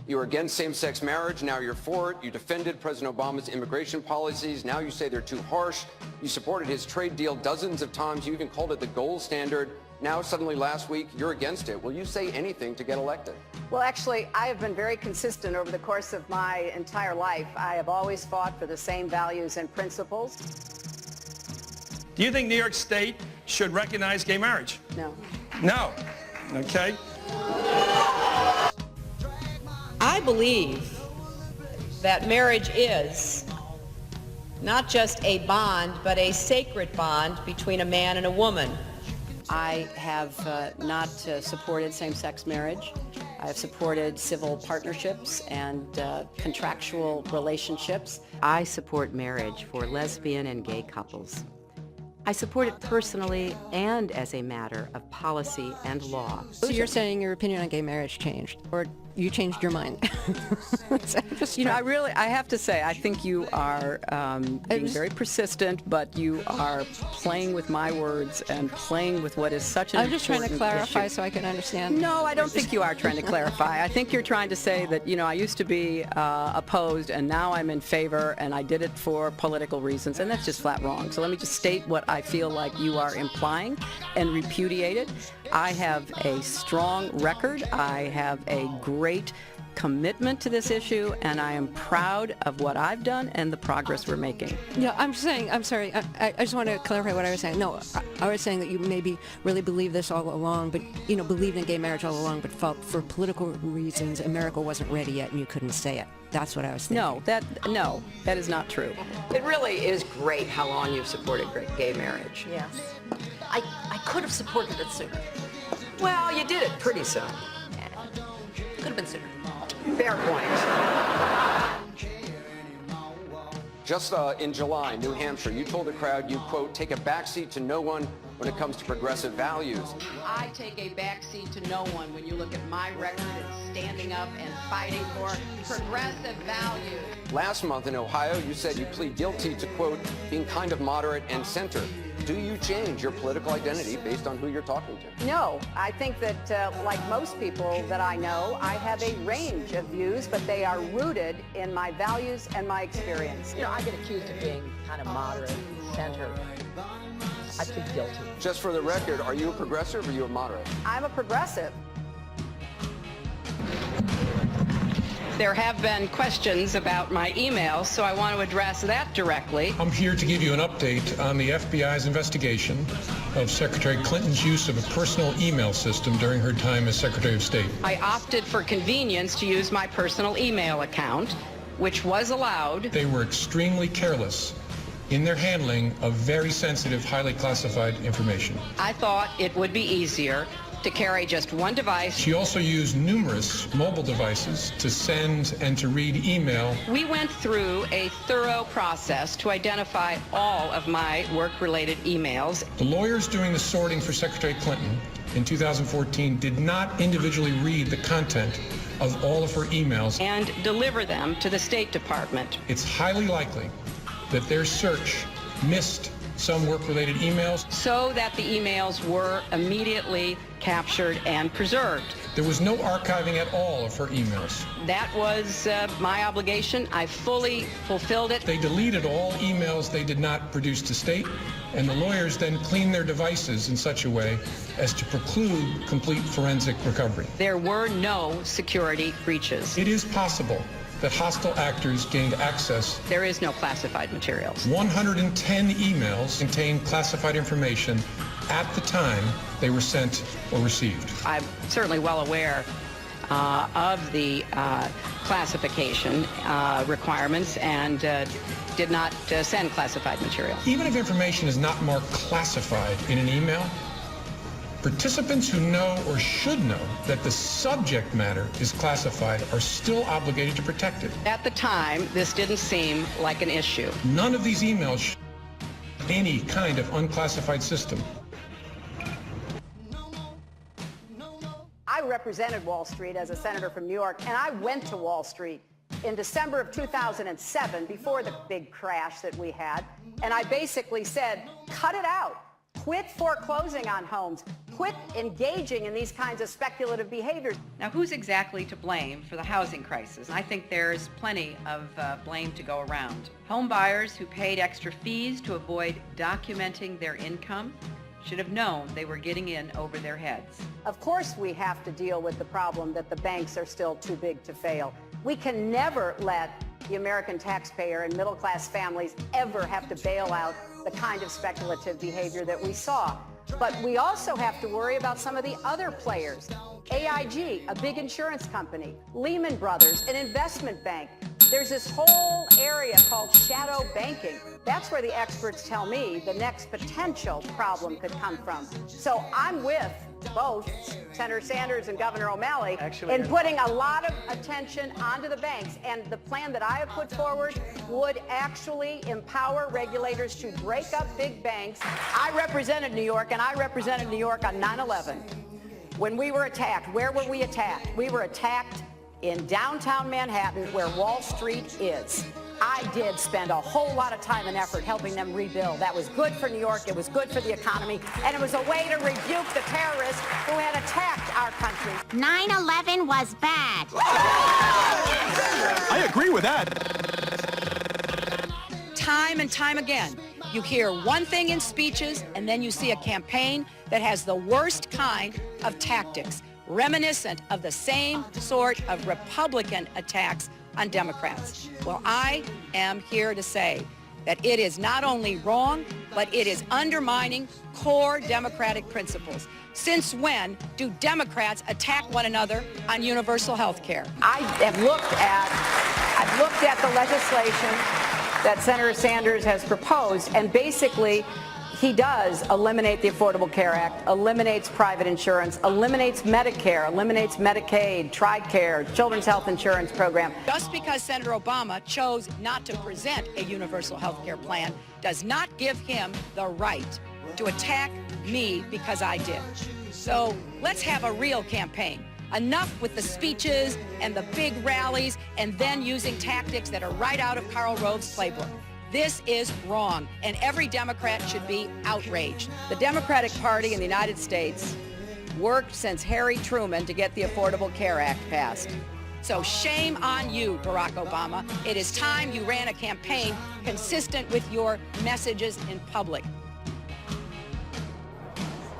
You were against same-sex marriage. Now you're for it. You defended President Obama's immigration policies. Now you say they're too harsh. You supported his trade deal dozens of times. You even called it the gold standard. Now, suddenly last week, you're against it. Will you say anything to get elected? Well, actually, I have been very consistent over the course of my entire life. I have always fought for the same values and principles. Do you think New York State should recognize gay marriage? No. No. Okay. I believe that marriage is not just a bond, but a sacred bond between a man and a woman. I have not supported same-sex marriage. I have supported civil partnerships and contractual relationships. I support marriage for lesbian and gay couples. I support it personally and as a matter of policy and law. So you're saying your opinion on gay marriage changed, or you changed your mind? You know, I have to say, I think you are being very persistent, but you are playing with my words and playing with what is such an I'm just trying to clarify issue. so I can understand. No, I don't think you are trying to clarify. I think you're trying to say that, you know, I used to be opposed and now I'm in favor and I did it for political reasons, and that's just flat wrong. So let me just state what I feel like you are implying and repudiate it. I have a strong record. I have a great commitment to this issue, and I am proud of what I've done and the progress we're making. Yeah, I'm saying, I'm sorry, I just want to clarify what I was saying. No, I was saying that you maybe really believed this all along, but, you know, believed in gay marriage all along, but felt for political reasons America wasn't ready yet and you couldn't say it. That's what I was thinking. No, that is not true. It really is great how long you've supported gay marriage. Yes. I could have supported it sooner. Well, you did it pretty soon. Could have been sooner. Fair point. Just in July, New Hampshire, you told the crowd you, quote, take a backseat to no one when it comes to progressive values. I take a backseat to no one when you look at my record in standing up and fighting for progressive values. Last month in Ohio, you said you plead guilty to, quote, being kind of moderate and center. Do you change your political identity based on who you're talking to? No, I think that like most people that I know, I have a range of views, but they are rooted in my values and my experience. You know, I get accused of being kind of moderate and center. I plead guilty. Just for the record, are you a progressive or are you a moderate? I'm a progressive. There have been questions about my emails, so I want to address that directly. I'm here to give you an update on the FBI's investigation of Secretary Clinton's use of a personal email system during her time as Secretary of State. I opted for convenience to use my personal email account, which was allowed. They were extremely careless in their handling of very sensitive, highly classified information. I thought it would be easier to carry just one device. She also used numerous mobile devices to send and to read email. We went through a thorough process to identify all of my work-related emails. The lawyers doing the sorting for Secretary Clinton in 2014 did not individually read the content of all of her emails And deliver them to the State Department. It's highly likely that their search missed some work-related emails. So that the emails were immediately captured and preserved. There was no archiving at all of her emails. That was my obligation. I fully fulfilled it. They deleted all emails they did not produce to state, and the lawyers then cleaned their devices in such a way as to preclude complete forensic recovery. There were no security breaches. It is possible that hostile actors gained access. There is no classified materials. 110 emails contained classified information at the time they were sent or received. I'm certainly well aware of the classification requirements and did not send classified material. Even if information is not marked classified in an email, participants who know or should know that the subject matter is classified are still obligated to protect it. At the time, this didn't seem like an issue. None of these emails show any kind of unclassified system. I represented Wall Street as a senator from New York, and I went to Wall Street in December of 2007, before the big crash that we had, and I basically said, cut it out. Quit foreclosing on homes. Quit engaging in these kinds of speculative behaviors. Now, who's exactly to blame for the housing crisis? I think there's plenty of blame to go around. Home buyers who paid extra fees to avoid documenting their income should have known they were getting in over their heads. Of course we have to deal with the problem that the banks are still too big to fail. We can never let the American taxpayer and middle-class families ever have to bail out the kind of speculative behavior that we saw. But we also have to worry about some of the other players. AIG, a big insurance company, Lehman Brothers, an investment bank. There's this whole area called shadow banking. That's where the experts tell me the next potential problem could come from. So I'm with both Senator Sanders and Governor O'Malley in putting a lot of attention onto the banks. And the plan that I have put forward would actually empower regulators to break up big banks. I represented New York, and I represented New York on 9/11. When we were attacked, where were we attacked? We were attacked in downtown Manhattan, where Wall Street is. I did spend a whole lot of time and effort helping them rebuild. That was good for New York, it was good for the economy, and it was a way to rebuke the terrorists who had attacked our country. 9/11 was bad. I agree with that. Time and time again, you hear one thing in speeches, and then you see a campaign that has the worst kind of tactics, reminiscent of the same sort of Republican attacks on Democrats. Well, I am here to say that it is not only wrong, but it is undermining core democratic principles. Since when do Democrats attack one another on universal health care? I've looked at the legislation that Senator Sanders has proposed, and basically he does eliminate the Affordable Care Act, eliminates private insurance, eliminates Medicare, eliminates Medicaid, TRICARE, Children's Health Insurance Program. Just because Senator Obama chose not to present a universal health care plan does not give him the right to attack me because I did. So let's have a real campaign. Enough with the speeches and the big rallies and then using tactics that are right out of Karl Rove's playbook. This is wrong, and every Democrat should be outraged. The Democratic Party in the United States worked since Harry Truman to get the Affordable Care Act passed. So shame on you, Barack Obama. It is time you ran a campaign consistent with your messages in public.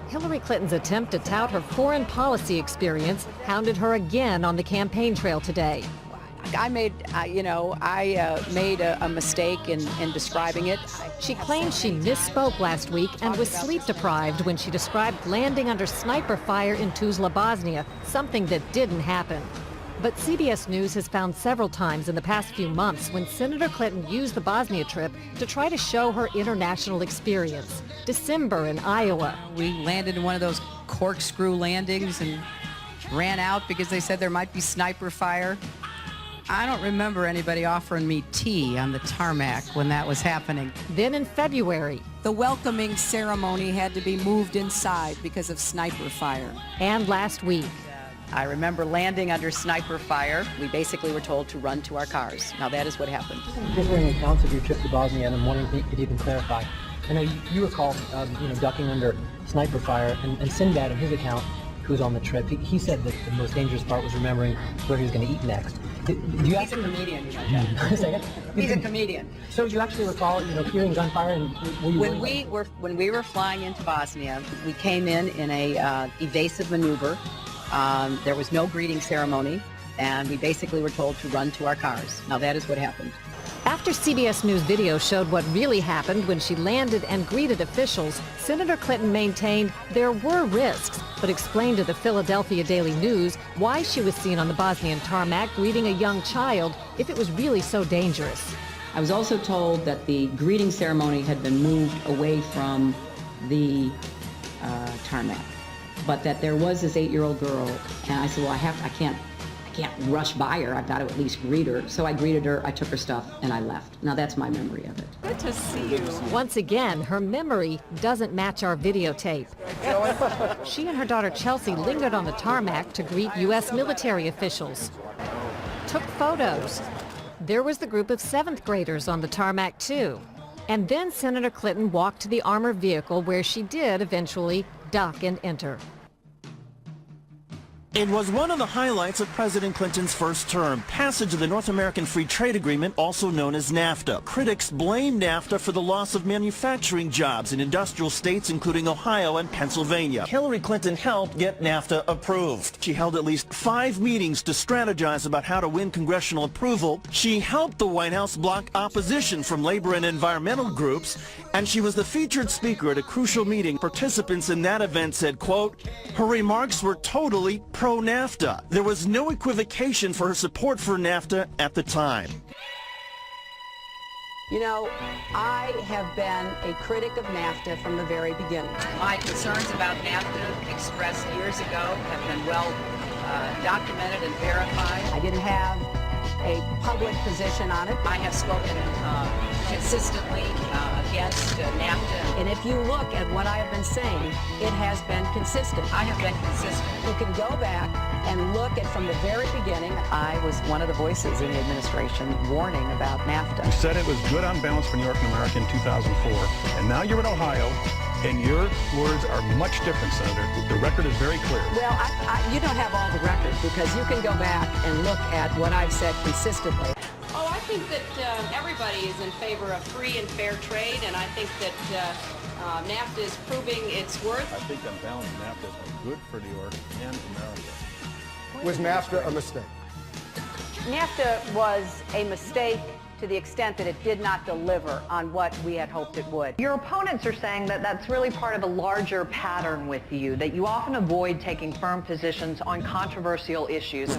Hillary Clinton's attempt to tout her foreign policy experience hounded her again on the campaign trail today. I made a mistake in describing it. She claims she misspoke last week and was sleep deprived when she described landing under sniper fire in Tuzla, Bosnia, something that didn't happen. But CBS News has found several times in the past few months when Senator Clinton used the Bosnia trip to try to show her international experience. December in Iowa. We landed in one of those corkscrew landings and ran out because they said there might be sniper fire. I don't remember anybody offering me tea on the tarmac when that was happening. Then in February. The welcoming ceremony had to be moved inside because of sniper fire. And last week. I remember landing under sniper fire. We basically were told to run to our cars. Now that is what happened. Differing accounts of your trip to Bosnia, and I'm wondering if you can clarify. I know you recall, ducking under sniper fire, and Sinbad, in his account, who was on the trip, he said that the most dangerous part was remembering where he was going to eat next. He's a comedian, you know that. He's a comedian. So you actually recall, hearing gunfire, and when we were flying into Bosnia, we came in a evasive maneuver. There was no greeting ceremony, and we basically were told to run to our cars. Now that is what happened. After CBS News video showed what really happened when she landed and greeted officials, Senator Clinton maintained there were risks, but explained to the Philadelphia Daily News why she was seen on the Bosnian tarmac greeting a young child if it was really so dangerous. I was also told that the greeting ceremony had been moved away from the tarmac, but that there was this 8-year-old girl, and I said, well, I can't rush by her. I've got to at least greet her. So I greeted her, I took her stuff, and I left. Now that's my memory of it. Good to see you. Once again, her memory doesn't match our videotape. She and her daughter Chelsea lingered on the tarmac to greet U.S. military officials. Took photos. There was the group of 7th graders on the tarmac too. And then Senator Clinton walked to the armored vehicle where she did eventually duck and enter. It was one of the highlights of President Clinton's first term, passage of the North American Free Trade Agreement, also known as NAFTA. Critics blame NAFTA for the loss of manufacturing jobs in industrial states including Ohio and Pennsylvania. Hillary Clinton helped get NAFTA approved. She held at least 5 meetings to strategize about how to win congressional approval. She helped the White House block opposition from labor and environmental groups, and she was the featured speaker at a crucial meeting. Participants in that event said, quote, her remarks were totally pro-NAFTA. There was no equivocation for her support for NAFTA at the time. You know, I have been a critic of NAFTA from the very beginning. My concerns about NAFTA expressed years ago have been well documented and verified. I didn't have a public position on it. I have spoken consistently against NAFTA. And if you look at what I have been saying, it has been consistent. I have been consistent. You can go back and look at from the very beginning. I was one of the voices in the administration warning about NAFTA. You said it was good on balance for New York and America in 2004, and now you're in Ohio, and your words are much different, Senator. The record is very clear. Well, you don't have all the records because you can go back and look at what I've said consistently. Oh, I think that everybody is in favor of free and fair trade, and I think that NAFTA is proving its worth. I think on balance, NAFTA is good for New York and America. Was NAFTA a mistake? NAFTA was a mistake to the extent that it did not deliver on what we had hoped it would. Your opponents are saying that that's really part of a larger pattern with you, that you often avoid taking firm positions on controversial issues.